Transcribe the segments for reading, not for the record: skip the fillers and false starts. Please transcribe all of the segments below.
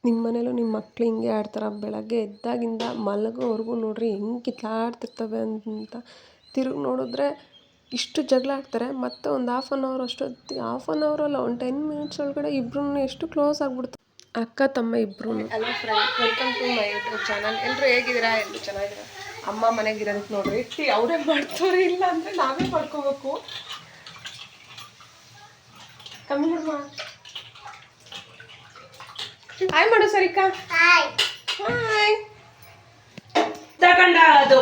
ನಿಮ್ಮ ಮನೇಲೂ ನಿಮ್ಮ ಮಕ್ಳು ಹಿಂಗೆ ಆಡ್ತಾರ? ಬೆಳಗ್ಗೆ ಎದ್ದಾಗಿಂದ ಮಲಗೋವರೆಗೂ ನೋಡ್ರಿ ಹೆಂಗೆ ಕಿತ್ಲಾಡ್ತಿರ್ತವೆ ಅಂತ. ತಿರುಗಿ ನೋಡಿದ್ರೆ ಇಷ್ಟು ಜಗಳ ಆಡ್ತಾರೆ. ಮತ್ತೆ ಒಂದು ಹಾಫ್ ಆನ್ ಅವರ್ ಅಲ್ಲ, ಒಂದು 10 ಮಿನಿಟ್ಸ್ ಒಳಗಡೆ ಇಬ್ರು ಎಷ್ಟು ಕ್ಲೋಸ್ ಆಗ್ಬಿಡ್ತಾರೆ, ಅಕ್ಕ ತಮ್ಮ ಇಬ್ರು. Hello friend, welcome to my YouTube channel. ಎಲ್ಲರೂ ಹೇಗಿದ್ದೀರಾ? ಎಲ್ಲರೂ ಚೆನ್ನಾಗಿದ್ದೀರಾ? ಅಮ್ಮ ಮನೆಗಿರೋದಕ್ಕೆ ನೋಡ್ರಿ ಟೀ ಅವರೇ ಮಾಡ್ತಾರೆ, ಇಲ್ಲ ಅಂದರೆ ನಾವೇ ಮಾಡ್ಕೋಬೇಕು. ಕಮ್ಮಿ ಹಾಯ್ ಮಾಡು ಸರಿಕಾ. ಹಾಯ್.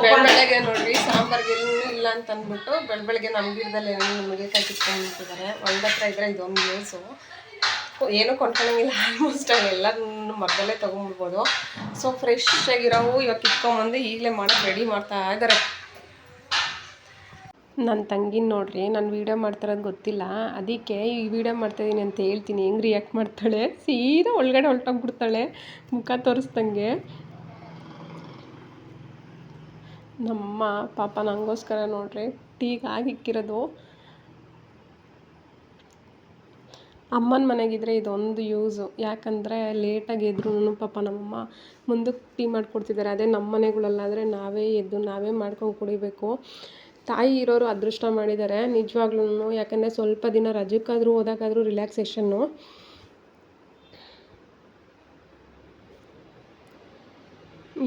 ಬೆಳಗ್ಗೆ ನೋಡ್ರಿ ಸಾಂಬಾರ್ಗೆ ಇಲ್ಲ ಅಂತ ಅಂದ್ಬಿಟ್ಟು ಬೆಳಗ್ಗೆ ನಮ್ಮ ಗಿಡದಲ್ಲಿ ನುಗ್ಗೆಕಾಯಿ ಕಿತ್ಕೊಂಡ್ಬಿಟ್ಟಿದ್ದಾರೆ. ಒಂದತ್ರ ಇದ್ರೆ ಇದೊಂದು ಯೂಸು, ಏನೂ ಕೊಂಡ್ಕೊಳ್ಳೋಂಗಿಲ್ಲ. ಆಲ್ಮೋಸ್ಟ್ ಅವೆಲ್ಲ ಮರದಲ್ಲೇ ತೊಗೊಂಡ್ಬಿಡ್ಬೋದು. ಸೊ ಫ್ರೆಶ್ ಆಗಿರೋವು ಇವಾಗ ಕಿತ್ಕೊಂಬಂದು ಈಗಲೇ ಮಾಡೋಕ್ಕೆ ರೆಡಿ ಮಾಡ್ತಾ ಇದ್ದಾರೆ. ನನ್ನ ತಂಗಿನ ನೋಡ್ರಿ, ನಾನು ವೀಡಿಯೋ ಮಾಡ್ತಾರೋದು ಗೊತ್ತಿಲ್ಲ, ಅದಕ್ಕೆ ಈ ವಿಡಿಯೋ ಮಾಡ್ತಾಯಿದ್ದೀನಿ ಅಂತ ಹೇಳ್ತೀನಿ. ಹೆಂಗೆ ರಿಯಾಕ್ಟ್ ಮಾಡ್ತಾಳೆ, ಸೀದಾ ಒಳಗಡೆ ಹೊಲ್ಟೋಗ್ಬಿಡ್ತಾಳೆ ಮುಖ ತೋರಿಸ್ದಂಗೆ. ನಮ್ಮ ಪಾಪ ನನಗೋಸ್ಕರ ನೋಡ್ರಿ ಟೀಗೆ ಆಗಿಕ್ಕಿರೋದು. ಅಮ್ಮನ ಮನೆಗಿದ್ರೆ ಇದೊಂದು ಯೂಸು, ಯಾಕಂದರೆ ಲೇಟಾಗಿ ಎದ್ರು ಪಾಪ ನಮ್ಮಮ್ಮ ಮುಂದಕ್ಕೆ ಟೀ ಮಾಡಿಕೊಡ್ತಿದ್ದಾರೆ. ಅದೇ ನಮ್ಮ ಮನೆಗಳಲ್ಲಾದರೆ ನಾವೇ ಎದ್ದು ನಾವೇ ಮಾಡ್ಕೊಂಡು ಕುಡಿಬೇಕು. ತಾಯಿ ಇರೋರು ಅದೃಷ್ಟ ಮಾಡಿದ್ದಾರೆ ನಿಜವಾಗ್ಲೂ. ಯಾಕಂದರೆ ಸ್ವಲ್ಪ ದಿನ ರಜಕ್ಕಾದರೂ ಹೋದಾಗಾದರೂ ರಿಲ್ಯಾಕ್ಸೇಷನ್ನು.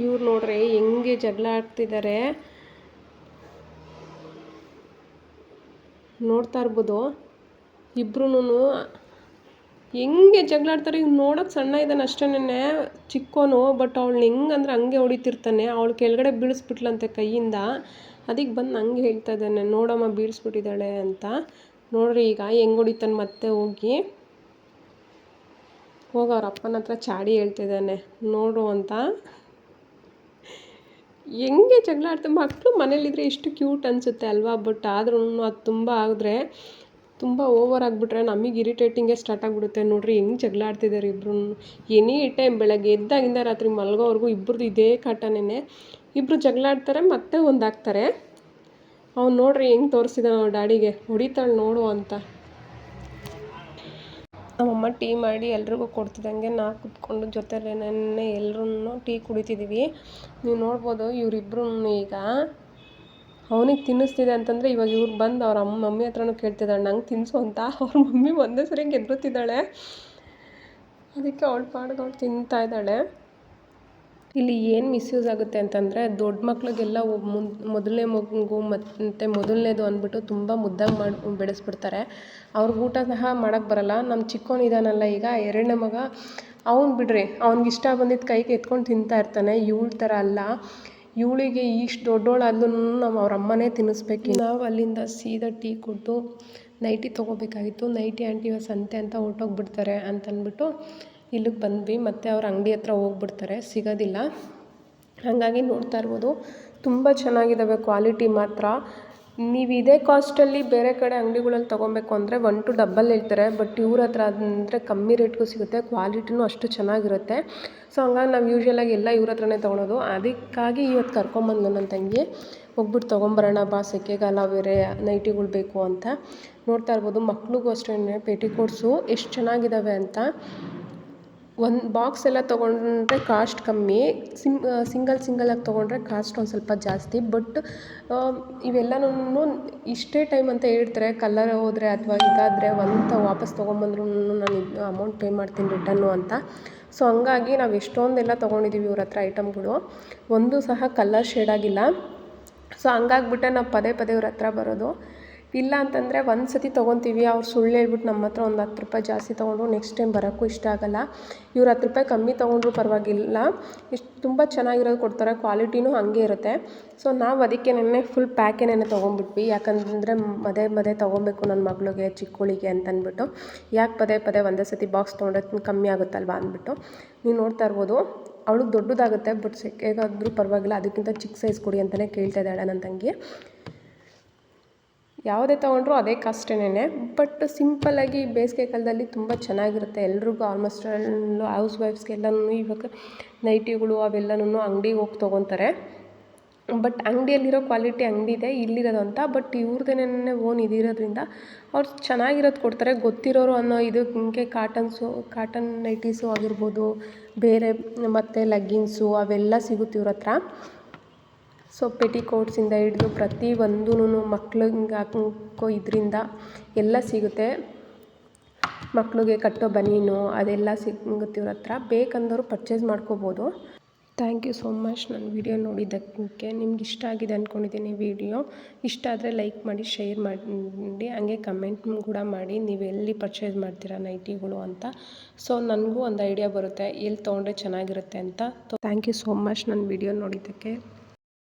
ಇವ್ರು ನೋಡ್ರಿ ಹೆಂಗೆ ಜಗಳ ಆಡ್ತಿದ್ದಾರೆ ನೋಡ್ತಾ ಇರ್ಬೋದು. ಇಬ್ರು ಹೆಂಗೆ ಜಗಳ ಆಡ್ತಾರೆ. ಇವ್ನು ನೋಡೋಕೆ ಸಣ್ಣ ಇದ್ದಾನೆ ಅಷ್ಟೇನೆ, ಚಿಕ್ಕೋನು. ಬಟ್ ಅವಳನ್ನ ಹೆಂಗಂದ್ರೆ ಹಂಗೆ ಹೊಡಿತಿರ್ತಾನೆ. ಅವಳು ಕೆಳಗಡೆ ಬೀಳಿಸ್ಬಿಟ್ಲಂತೆ ಕೈಯಿಂದ. ಅದಕ್ಕೆ ಬಂದು ಹಂಗೆ ಹೇಳ್ತಾ ಇದ್ದಾನೆ, ನೋಡಮ್ಮ ಬೀಳಿಸ್ಬಿಟ್ಟಿದ್ದಾಳೆ ಅಂತ. ನೋಡ್ರಿ ಈಗ ಹೆಂಗೆ ಹೊಡಿತಾನೆ. ಮತ್ತೆ ಹೋಗಿ ಅವ್ರ ಅಪ್ಪನ ಹತ್ರ ಚಾಡಿ ಹೇಳ್ತಿದ್ದಾನೆ ನೋಡು ಅಂತ. ಹೆಂಗೆ ಜಗಳ ಆಡ್ತಾರೆ ಮಕ್ಕಳು. ಮನೇಲಿದ್ರೆ ಎಷ್ಟು ಕ್ಯೂಟ್ ಅನಿಸುತ್ತೆ ಅಲ್ವಾ? ಬಟ್ ಆದ್ರೂ ಅದು ತುಂಬ ಆದರೆ, ತುಂಬ ಓವರ್ ಆಗಿಬಿಟ್ರೆ ನಮಗೆ ಇರಿಟೇಟಿಂಗೇ ಸ್ಟಾರ್ಟ್ ಆಗಿಬಿಡುತ್ತೆ. ನೋಡ್ರಿ ಹೆಂಗೆ ಜಗಳ ಆಡ್ತಿದ್ದಾರೆ ಇಬ್ಬರು. ಎನಿ ಟೈಮ್ ಬೆಳಗ್ಗೆ ಎದ್ದಾಗಿಂದ ರಾತ್ರಿ ಮಲಗೋವರೆಗೂ ಇಬ್ಬರದು ಇದೇ ಕಾಟನೇ. ಇಬ್ಬರು ಜಗಳ ಆಡ್ತಾರೆ, ಮತ್ತೆ ಒಂದಾಗ್ತಾರೆ. ಅವ್ನು ನೋಡ್ರಿ ಹೆಂಗೆ ತೋರಿಸಿದಾನೆ ಅವ್ರ ಡ್ಯಾಡಿಗೆ, ಹೊಡಿತಾಳೆ ನೋಡು ಅಂತ. ನಮ್ಮಮ್ಮ ಟೀ ಮಾಡಿ ಎಲ್ರಿಗೂ ಕೊಡ್ತಿದ್ದಂಗೆ ನಾ ಕುತ್ಕೊಂಡು ಜೊತೆಲೇನೆ ಎಲ್ಲರೂ ಟೀ ಕುಡಿತಿದ್ದೀವಿ. ನೀವು ನೋಡ್ಬೋದು ಇವರಿಬ್ರು ಈಗ ಅವನಿಗೆ ತಿನ್ನಿಸ್ತಿದೆ ಅಂತಂದರೆ, ಇವಾಗ ಇವ್ರು ಬಂದು ಅವ್ರ ಮಮ್ಮಿ ಹತ್ರನೂ ಕೇಳ್ತಿದ್ದಾಳೆ ನಂಗೆ ತಿನ್ನಿಸು ಅಂತ. ಅವ್ರ ಮಮ್ಮಿ ಒಂದೇ ಸರಿ ಗೆದ್ರುತ್ತಿದ್ದಾಳೆ. ಅದಕ್ಕೆ ಅವಳ ಪಾಡಿಗೆ ಅವಳು ತಿಂತಾ ಇದ್ದಾಳೆ. ಇಲ್ಲಿ ಏನು ಮಿಸ್ಯೂಸ್ ಆಗುತ್ತೆ ಅಂತಂದರೆ, ದೊಡ್ಡ ಮಕ್ಳಿಗೆಲ್ಲ ಮೊದಲನೇ ಮಗು ಮತ್ತು ಮೊದಲನೇದು ಅಂದ್ಬಿಟ್ಟು ತುಂಬ ಮುದ್ದಾಗಿ ಮಾಡಿ ಬೆಳೆಸ್ಬಿಡ್ತಾರೆ. ಅವ್ರಿಗೆ ಊಟ ಸಹ ಮಾಡೋಕ್ಕೆ ಬರೋಲ್ಲ. ನಮ್ಮ ಚಿಕ್ಕವನಿದಾನಲ್ಲ ಈಗ ಎರಡನೇ ಮಗ, ಅವ್ನು ಬಿಡ್ರಿ, ಅವ್ನಿಗೆ ಇಷ್ಟ ಬಂದಿದ್ದು ಕೈಗೆ ಎತ್ಕೊಂಡು ತಿಂತಾ ಇರ್ತಾನೆ. ಇವಳ ಥರ ಅಲ್ಲ. ಇವಳಿಗೆ ಇಷ್ಟು ದೊಡ್ಡೋಳಾದ್ರೂ ನಾವು ಅವ್ರ ಅಮ್ಮನೇ ತಿನ್ನಿಸ್ಬೇಕು. ನಾವು ಅಲ್ಲಿಂದ ಸೀದಾ ಟೀ ಕೊಟ್ಟು ನೈಟಿ ತೊಗೋಬೇಕಾಗಿತ್ತು. ನೈಟಿ ಆಂಟಿ ಸಂತೆ ಅಂತ ಹೊರ್ಟೋಗ್ಬಿಡ್ತಾರೆ ಅಂತಂದ್ಬಿಟ್ಟು ಇಲ್ಲಿಗೆ ಬಂದ್ವಿ. ಮತ್ತು ಅವ್ರ ಅಂಗಡಿ ಹತ್ರ ಹೋಗ್ಬಿಡ್ತಾರೆ, ಸಿಗೋದಿಲ್ಲ. ಹಾಗಾಗಿ ನೋಡ್ತಾ ಇರ್ಬೋದು ತುಂಬ ಚೆನ್ನಾಗಿದ್ದಾವೆ ಕ್ವಾಲಿಟಿ ಮಾತ್ರ. ನೀವು ಇದೇ ಕಾಸ್ಟಲ್ಲಿ ಬೇರೆ ಕಡೆ ಅಂಗಡಿಗಳಲ್ಲಿ ತೊಗೊಬೇಕು ಅಂದರೆ 1 to ಡಬಲ್ ಹೇಳ್ತಾರೆ. ಬಟ್ ಇವ್ರ ಹತ್ರ ಅಂದರೆ ಕಮ್ಮಿ ರೇಟ್ಗೂ ಸಿಗುತ್ತೆ, ಕ್ವಾಲಿಟಿನೂ ಅಷ್ಟು ಚೆನ್ನಾಗಿರುತ್ತೆ. ಸೊ ಹಂಗಾಗಿ ನಾವು ಯೂಶ್ವಲಾಗಿ ಎಲ್ಲ ಇವ್ರ ಹತ್ರನೇ ತೊಗೊಳೋದು. ಅದಕ್ಕಾಗಿ ಇವತ್ತು ಕರ್ಕೊಂಬಂದು ನನ್ನ ತಂಗಿ ಹೋಗ್ಬಿಟ್ಟು ತೊಗೊಂಬರೋಣ ಬಾ, ಸೆಕೆಗಾಲ ಬೇರೆ ನೈಟಿಗಳು ಬೇಕು ಅಂತ. ನೋಡ್ತಾ ಇರ್ಬೋದು ಮಕ್ಳಿಗೂ ಅಷ್ಟೇ ಪೆಟಿಕೋಟ್ಸು ಎಷ್ಟು ಚೆನ್ನಾಗಿದ್ದಾವೆ ಅಂತ. ಒಂದು ಬಾಕ್ಸ್ ಎಲ್ಲ ತೊಗೊಂಡ್ರೆ ಕಾಸ್ಟ್ ಕಮ್ಮಿ, ಸಿಂಗಲಾಗಿ ತೊಗೊಂಡ್ರೆ ಕಾಸ್ಟ್ ಒಂದು ಸ್ವಲ್ಪ ಜಾಸ್ತಿ. ಬಟ್ ಇವೆಲ್ಲನೂ ಇಷ್ಟೇ ಟೈಮ್ ಅಂತ ಹೇಳ್ತಾರೆ. ಕಲರ್ ಹೋದರೆ ಅಥವಾ ಇದಾದರೆ ಒಂದು ವಾಪಸ್ ತೊಗೊಂಬಂದ್ರೂ ನಾನು ಅಮೌಂಟ್ ಪೇ ಮಾಡ್ತೀನಿ ರಿಟರ್ನು ಅಂತ. ಸೊ ಹಂಗಾಗಿ ನಾವು ಎಷ್ಟೊಂದೆಲ್ಲ ತೊಗೊಂಡಿದ್ದೀವಿ ಇವ್ರ ಹತ್ರ ಐಟಮ್ಗಳು, ಒಂದು ಸಹ ಕಲರ್ ಶೇಡ್ ಆಗಿಲ್ಲ. ಸೊ ಹಂಗಾಗ್ಬಿಟ್ಟೆ ನಾವು ಪದೇ ಇವ್ರ ಹತ್ರ ಬರೋದು. ಇಲ್ಲ ಅಂತಂದರೆ ಒಂದು ಸತಿ ತೊಗೊತೀವಿ, ಅವ್ರು ಸುಳ್ಳು ಹೇಳ್ಬಿಟ್ಟು ನಮ್ಮ ಹತ್ರ ಒಂದು 10 ರೂಪಾಯಿ ಜಾಸ್ತಿ ತೊಗೊಂಡ್ರು ನೆಕ್ಸ್ಟ್ ಟೈಮ್ ಬರೋಕ್ಕೂ ಇಷ್ಟ ಆಗೋಲ್ಲ. ಇವ್ರು 10 ರೂಪಾಯಿ ಕಮ್ಮಿ ತೊಗೊಂಡ್ರು ಪರವಾಗಿಲ್ಲ, ಇಷ್ಟು ತುಂಬ ಚೆನ್ನಾಗಿರೋದು ಕೊಡ್ತಾರೆ, ಕ್ವಾಲಿಟಿನೂ ಹಾಗೆ ಇರುತ್ತೆ. ಸೊ ನಾವು ಅದಕ್ಕೆ ಫುಲ್ ಪ್ಯಾಕೇನೆ ತೊಗೊಂಡ್ಬಿಟ್ವಿ. ಯಾಕಂದರೆ ಮದೇ ತೊಗೊಬೇಕು ನನ್ನ ಮಗಳಿಗೆ ಚಿಕ್ಕವಳಿಗೆ ಅಂತಂದ್ಬಿಟ್ಟು. ಯಾಕೆ ಪದೇ ಒಂದೇ ಸತಿ ಬಾಕ್ಸ್ ತೊಗೊಂಡ್ರೆ ಕಮ್ಮಿ ಆಗುತ್ತಲ್ವ ಅಂದ್ಬಿಟ್ಟು. ನೀವು ನೋಡ್ತಾ ಇರ್ಬೋದು ಅವಳಿಗೆ ದೊಡ್ಡದಾಗುತ್ತೆ, ಬಟ್ ಹೇಗಾದರೂ ಪರವಾಗಿಲ್ಲ, ಅದಕ್ಕಿಂತ ಚಿಕ್ಕ ಸೈಜ್ ಕೊಡಿ ಅಂತಲೇ ಕೇಳ್ತಾ ಇದ್ದಾಳೆ ನನ್ನ ತಂಗಿ. ಯಾವುದೇ ತೊಗೊಂಡ್ರೂ ಅದೇ ಕಾಸ್ಟೇನೆ. ಬಟ್ ಸಿಂಪಲ್ಲಾಗಿ ಬೇಸಿಗೆ ಕಾಲದಲ್ಲಿ ತುಂಬ ಚೆನ್ನಾಗಿರುತ್ತೆ. ಎಲ್ರಿಗೂ ಆಲ್ಮೋಸ್ಟ್ ಹೌಸ್ ವೈಫ್ಸ್ಗೆಲ್ಲನೂ ಇವಾಗ ನೈಟಿಗಳು ಅವೆಲ್ಲನೂ ಅಂಗಡಿಗೆ ಹೋಗಿ ತೊಗೊತಾರೆ. ಬಟ್ ಅಂಗಡಿಯಲ್ಲಿರೋ ಕ್ವಾಲಿಟಿ ಅಂಗಡಿದೆ ಇಲ್ಲಿರೋದು ಅಂತ. ಬಟ್ ಇವ್ರದ್ದೇನೆ ಓನ್ ಇದಿರೋದ್ರಿಂದ ಅವ್ರು ಚೆನ್ನಾಗಿರೋದು ಕೊಡ್ತಾರೆ. ಗೊತ್ತಿರೋರು ಅನ್ನೋ ಇದು ಹಿಂಗೆ ಕಾಟನ್ ನೈಟೀಸು ಆಗಿರ್ಬೋದು, ಬೇರೆ ಮತ್ತು ಲೆಗ್ಗಿನ್ಸು ಅವೆಲ್ಲ ಸಿಗುತ್ತೆ ಇವ್ರ ಹತ್ರ. ಸೊ ಪೆಟಿಕೋಟ್ಸಿಂದ ಹಿಡಿದು ಪ್ರತಿಯೊಂದೂ ಮಕ್ಳಿಗೆ ಹಾಕೋ ಇದರಿಂದ ಎಲ್ಲ ಸಿಗುತ್ತೆ. ಮಕ್ಳಿಗೆ ಕಟ್ಟೋ ಬನೀನು ಅದೆಲ್ಲ ಸಿಗುತ್ತೆ ಇವ್ರ ಹತ್ರ. ಬೇಕಂದವರು ಪರ್ಚೇಸ್ ಮಾಡ್ಕೋಬೋದು. ಥ್ಯಾಂಕ್ ಯು ಸೋ ಮಚ್ ನನ್ನ ವಿಡಿಯೋ ನೋಡಿದ್ದಕ್ಕೆ. ನಿಮ್ಗೆ ಇಷ್ಟ ಆಗಿದೆ ಅಂದ್ಕೊಂಡಿದ್ದೀನಿ ವಿಡಿಯೋ. ಇಷ್ಟ ಆದರೆ ಲೈಕ್ ಮಾಡಿ, ಶೇರ್ ಮಾಡಿ, ಹಂಗೆ ಕಮೆಂಟ್ ಕೂಡ ಮಾಡಿ ನೀವು ಎಲ್ಲಿ ಪರ್ಚೇಸ್ ಮಾಡ್ತೀರಾ ನೈಟಿಗಳು ಅಂತ. ಸೊ ನನಗೂ ಒಂದು ಐಡಿಯಾ ಬರುತ್ತೆ ಎಲ್ಲಿ ತೊಗೊಂಡ್ರೆ ಚೆನ್ನಾಗಿರುತ್ತೆ ಅಂತ. ಥ್ಯಾಂಕ್ ಯು ಸೋ ಮಚ್ ನನ್ನ ವಿಡಿಯೋ ನೋಡಿದ್ದಕ್ಕೆ.